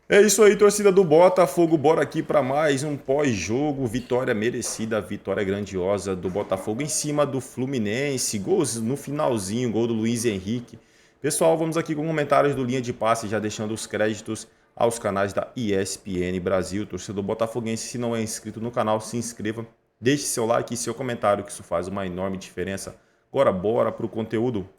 É isso aí, torcida do Botafogo. Bora aqui para mais um pós-jogo. Vitória merecida, vitória grandiosa do Botafogo em cima do Fluminense. Gols no finalzinho, gol do Luiz Henrique. Pessoal, vamos aqui com comentários do Linha de Passe, já deixando os créditos aos canais da ESPN Brasil. Torcedor botafoguense, se não é inscrito no canal, se inscreva. Deixe seu like e seu comentário, que isso faz uma enorme diferença. Agora, bora para o conteúdo.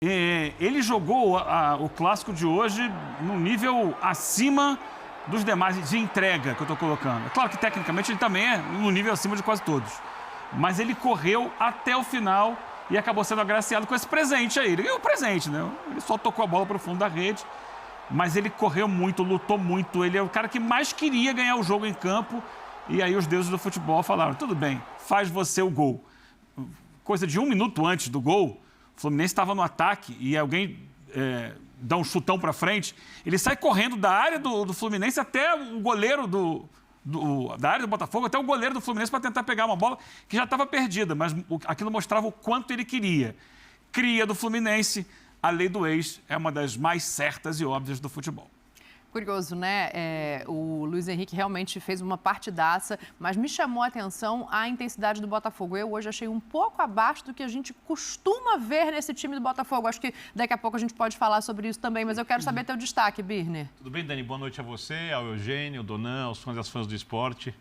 Ele jogou o clássico de hoje num nível acima dos demais, de entrega que eu estou colocando. É claro que tecnicamente ele também é no nível acima de quase todos. Mas ele correu até o final e acabou sendo agraciado com esse presente aí. Ele ganhou o presente, né? Ele só tocou a bola para o fundo da rede, mas ele correu muito, lutou muito. Ele é o cara que mais queria ganhar o jogo em campo. E aí os deuses do futebol falaram, tudo bem, faz você o gol. Coisa de 1 minuto antes do gol, o Fluminense estava no ataque e alguém dá um chutão para frente. Ele sai correndo da área do Fluminense até o goleiro da área do Botafogo, até o goleiro do Fluminense para tentar pegar uma bola que já estava perdida, mas aquilo mostrava o quanto ele queria. Cria do Fluminense, a lei do ex é uma das mais certas e óbvias do futebol. Curioso, né? O Luiz Henrique realmente fez uma partidaça, mas me chamou a atenção a intensidade do Botafogo. Eu hoje achei um pouco abaixo do que a gente costuma ver nesse time do Botafogo. Acho que daqui a pouco a gente pode falar sobre isso também, mas eu quero saber teu destaque, Birner. Tudo bem, Dani? Boa noite a você, ao Eugênio, ao Donan, aos fãs e às fãs do esporte.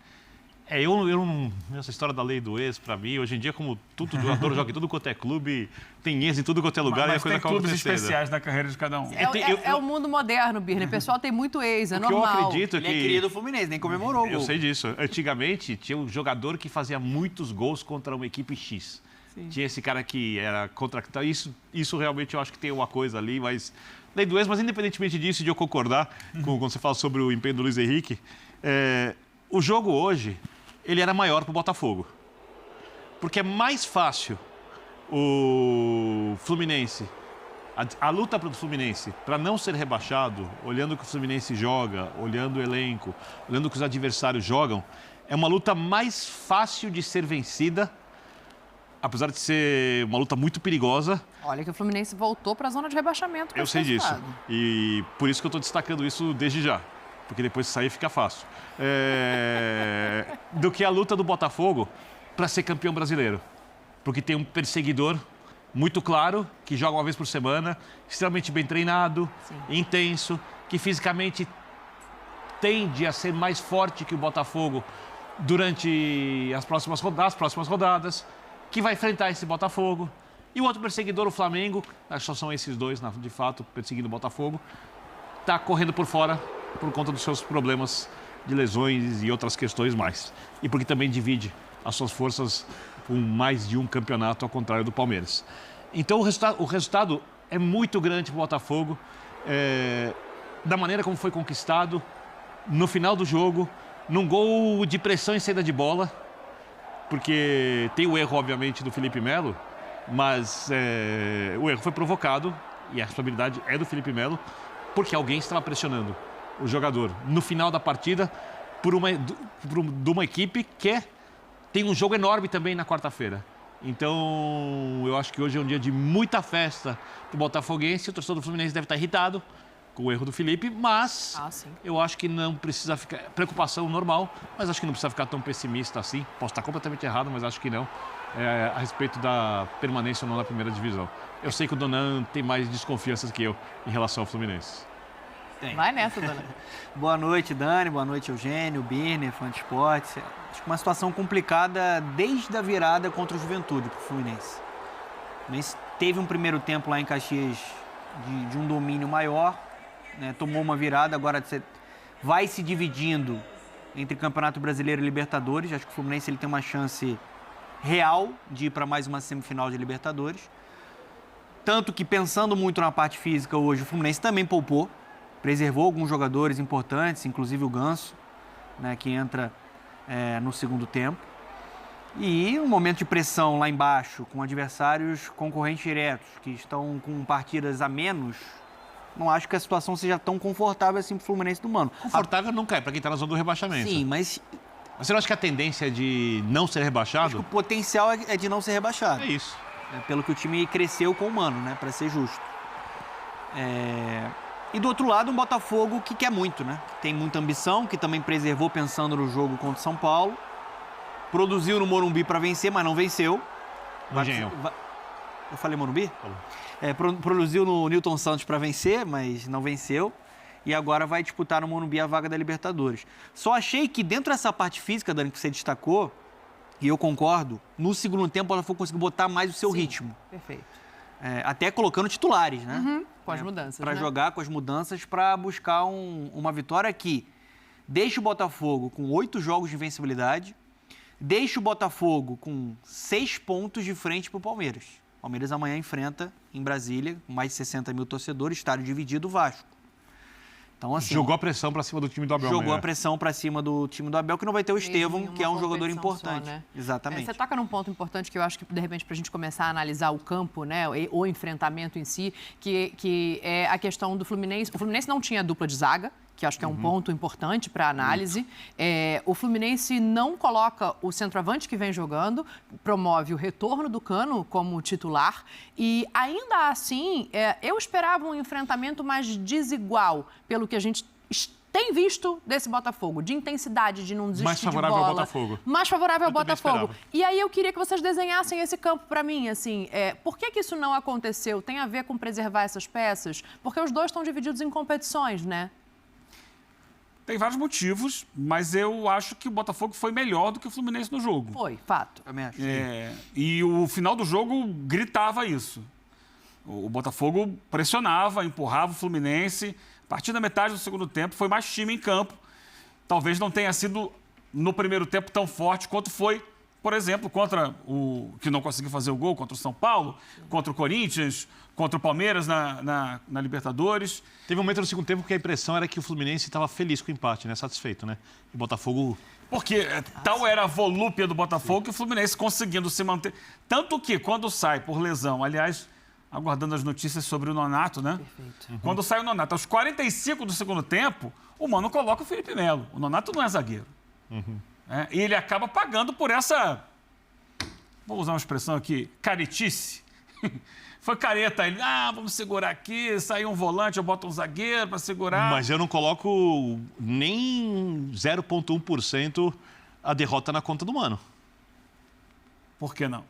Eu não... Essa história da lei do ex, pra mim, hoje em dia, como todo jogador joga em tudo quanto é clube, tem ex em tudo quanto é lugar, Mas e a coisa tem acaba clubes acontecendo. especiais na carreira de cada um. É o mundo moderno, Birner. O pessoal tem muito ex, é normal. Eu acredito Ele é querido do Fluminense, nem comemorou o gol. Eu sei disso. Antigamente, tinha um jogador que fazia muitos gols contra uma equipe X. Sim. Tinha esse cara que era contra... Isso realmente eu acho que tem uma coisa ali, mas... Lei do ex, mas independentemente disso, de eu concordar quando você fala sobre o empenho do Luiz Henrique, o jogo hoje... ele era maior para o Botafogo. Porque é mais fácil o Fluminense, a luta do Fluminense para não ser rebaixado, olhando o que o Fluminense joga, olhando o elenco, olhando o que os adversários jogam, é uma luta mais fácil de ser vencida, apesar de ser uma luta muito perigosa. Olha que o Fluminense voltou para a zona de rebaixamento. Eu sei disso. E por isso que eu estou destacando isso desde já. Porque depois de sair fica fácil. Do que a luta do Botafogo para ser campeão brasileiro. Porque tem um perseguidor muito claro, que joga uma vez por semana, extremamente bem treinado, sim, intenso, que fisicamente tende a ser mais forte que o Botafogo durante as próximas rodadas, que vai enfrentar esse Botafogo. E o outro perseguidor, o Flamengo, acho que só são esses dois, de fato, perseguindo o Botafogo, está correndo por fora por conta dos seus problemas de lesões e outras questões mais. E porque também divide as suas forças com mais de um campeonato, ao contrário do Palmeiras. Então o resultado é muito grande para o Botafogo, da maneira como foi conquistado, no final do jogo, num gol de pressão e saída de bola, porque tem o erro, obviamente, do Felipe Melo, mas o erro foi provocado, e a responsabilidade é do Felipe Melo, porque alguém estava pressionando o jogador no final da partida de uma equipe que tem um jogo enorme também na quarta-feira. Então, eu acho que hoje é um dia de muita festa do botafoguense. O torcedor do Fluminense deve estar irritado com o erro do Felipe, mas eu acho que não precisa ficar... Preocupação normal, mas acho que não precisa ficar tão pessimista assim. Posso estar completamente errado, mas acho que não. A respeito da permanência ou não na primeira divisão. Eu sei que o Donan tem mais desconfianças que eu em relação ao Fluminense. Tem. Vai nessa, Dona. Boa noite, Dani. Boa noite, Eugênio, Birner, fã de esportes. Acho que uma situação complicada desde a virada contra o Juventude para o Fluminense. O Fluminense teve um primeiro tempo lá em Caxias de um domínio maior, né? Tomou uma virada, agora vai se dividindo entre Campeonato Brasileiro e Libertadores. Acho que o Fluminense ele tem uma chance real de ir para mais uma semifinal de Libertadores. Tanto que, pensando muito na parte física hoje, o Fluminense também poupou. Preservou alguns jogadores importantes, inclusive o Ganso, né, que entra no segundo tempo. E um momento de pressão lá embaixo, com adversários concorrentes diretos, que estão com partidas a menos, não acho que a situação seja tão confortável assim para o Fluminense do Mano. Confortável não cai, para quem está na zona do rebaixamento. Sim, mas... Você não acha que a tendência é de não ser rebaixado? Acho que o potencial é de não ser rebaixado. É isso. Pelo que o time cresceu com o Mano, né, para ser justo. E do outro lado, um Botafogo que quer muito, né? Que tem muita ambição, que também preservou pensando no jogo contra o São Paulo. Produziu no Morumbi para vencer, mas não venceu. Eu falei Morumbi? Produziu no Newton Santos para vencer, mas não venceu. E agora vai disputar no Morumbi a vaga da Libertadores. Só achei que dentro dessa parte física, Dani, que você destacou, e eu concordo, no segundo tempo o Botafogo conseguiu botar mais o seu ritmo. Perfeito. Até colocando titulares, né? Com as mudanças, Para né? jogar com as mudanças, para buscar uma vitória que deixa o Botafogo com 8 jogos de invencibilidade, deixa o Botafogo com 6 pontos de frente para o Palmeiras. O Palmeiras amanhã enfrenta, em Brasília, com mais de 60 mil torcedores, estádio dividido, o Vasco. Então, assim, jogou a pressão para cima do time do Abel. Jogou a pressão para cima do time do Abel, que não vai ter o Estevão, que é um jogador importante. Só, né? Exatamente. Você toca num ponto importante que eu acho que, de repente, para a gente começar a analisar o campo, né, o enfrentamento em si, que é a questão do Fluminense. O Fluminense não tinha dupla de zaga, que acho que é um ponto importante para a análise. O Fluminense não coloca o centroavante que vem jogando, promove o retorno do Cano como titular e, ainda assim, eu esperava um enfrentamento mais desigual, pelo que a gente tem visto desse Botafogo, de intensidade, de não desistir mais favorável de bola. ao Botafogo. Mais favorável ao Botafogo. Esperava. E aí eu queria que vocês desenhassem esse campo para mim, assim, por que isso não aconteceu? Tem a ver com preservar essas peças? Porque os dois estão divididos em competições, né? Tem vários motivos, mas eu acho que o Botafogo foi melhor do que o Fluminense no jogo. Foi, fato. Também acho. E o final do jogo gritava isso. O Botafogo pressionava, empurrava o Fluminense. A partir da metade do segundo tempo, foi mais time em campo. Talvez não tenha sido, no primeiro tempo, tão forte quanto foi, por exemplo, contra o que não conseguiu fazer o gol, contra o São Paulo, contra o Corinthians, contra o Palmeiras na Libertadores. Teve um momento no segundo tempo que a impressão era que o Fluminense estava feliz com o empate, né? Satisfeito, né? E o Botafogo... Porque tal era a volúpia do Botafogo que o Fluminense conseguindo se manter. Tanto que, quando sai por lesão, aliás, aguardando as notícias sobre o Nonato, né? Perfeito. Quando sai o Nonato, aos 45 do segundo tempo, o Mano coloca o Felipe Melo. O Nonato não é zagueiro. E ele acaba pagando por essa, vou usar uma expressão aqui, caretice. Foi careta, ele, vamos segurar aqui, saiu um volante, eu boto um zagueiro para segurar. Mas eu não coloco nem 0,1% a derrota na conta do Mano. Por que não?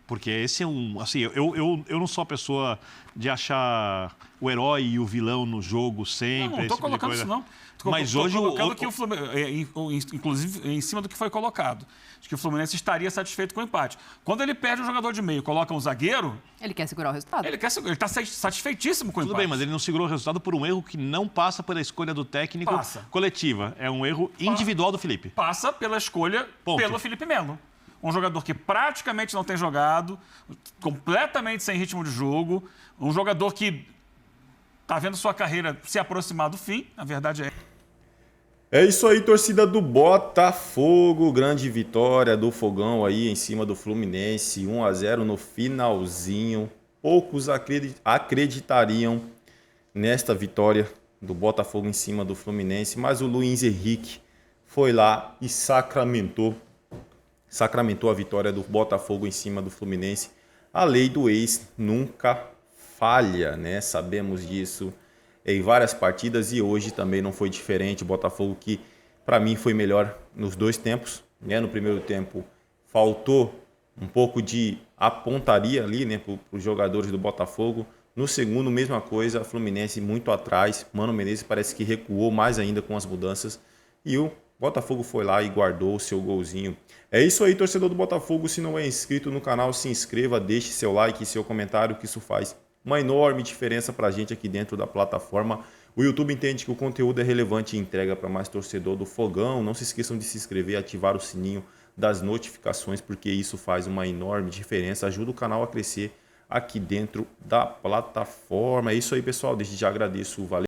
Porque esse é assim, eu não sou a pessoa de achar o herói e o vilão no jogo sempre. Não estou colocando isso, não. Mas hoje colocando que o Fluminense, inclusive em cima do que foi colocado, acho que o Fluminense estaria satisfeito com o empate. Quando ele perde um jogador de meio, coloca um zagueiro, Ele quer segurar o resultado. ele está satisfeitíssimo com o Tudo empate. bem, mas ele não segurou o resultado por um erro que não passa pela escolha do técnico coletiva. É um erro individual do Felipe. Passa pela escolha pelo Felipe Melo. Um jogador que praticamente não tem jogado, completamente sem ritmo de jogo, um jogador que está vendo sua carreira se aproximar do fim, a verdade é. É isso aí, torcida do Botafogo. Grande vitória do Fogão aí em cima do Fluminense. 1-0 no finalzinho. Poucos acreditariam nesta vitória do Botafogo em cima do Fluminense. Mas o Luiz Henrique foi lá e sacramentou a vitória do Botafogo em cima do Fluminense. A lei do ex nunca falha, né? Sabemos disso em várias partidas e hoje também não foi diferente. O Botafogo que, para mim, foi melhor nos dois tempos, né? No primeiro tempo faltou um pouco de apontaria ali, né, para os jogadores do Botafogo. No segundo, mesma coisa, Fluminense muito atrás. Mano Menezes parece que recuou mais ainda com as mudanças. E o Botafogo foi lá e guardou o seu golzinho. É isso aí, torcedor do Botafogo. Se não é inscrito no canal, se inscreva, deixe seu like e seu comentário, que isso faz uma enorme diferença para a gente aqui dentro da plataforma. O YouTube entende que o conteúdo é relevante e entrega para mais torcedor do Fogão. Não se esqueçam de se inscrever e ativar o sininho das notificações, porque isso faz uma enorme diferença, ajuda o canal a crescer aqui dentro da plataforma. É isso aí, pessoal. Desde já agradeço. Valeu.